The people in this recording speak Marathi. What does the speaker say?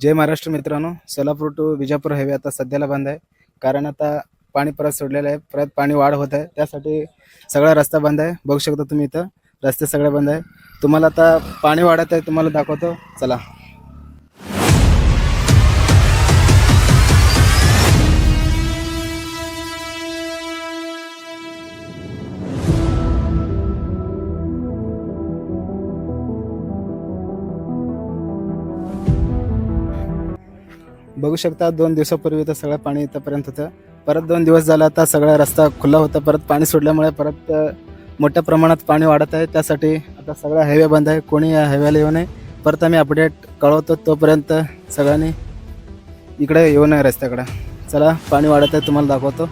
जय महाराष्ट्र मित्रांनो, सोलापूर टू बिजापूर हायवे आता सध्याला बंद आहे. कारण आता पाणी परत सोडलेलं आहे, परत पाणी वाढ होत आहे. त्यासाठी सगळा रस्ता बंद आहे. बघू शकता तुम्ही इथं रस्ते सगळे बंद आहे. तुम्हाला आता पाणी वाढत आहे, तुम्हाला दाखवतो, चला. बघू शकता 2 दिवसापूर्वी तर सगळं पाणी इथंपर्यंत होतं. परत 2 दिवस झाला आता सगळा रस्ता खुला होता. परत पाणी सोडल्यामुळे परत मोठ्या प्रमाणात पाणी वाढत आहे. त्यासाठी आता सगळा हायवे बंद आहे. कोणी या हायवेला येऊ नये. परत आम्ही अपडेट कळवतो. तोपर्यंत सगळ्यांनी इकडे येऊ नये रस्त्याकडे. चला, पाणी वाढत आहे, तुम्हाला दाखवतो.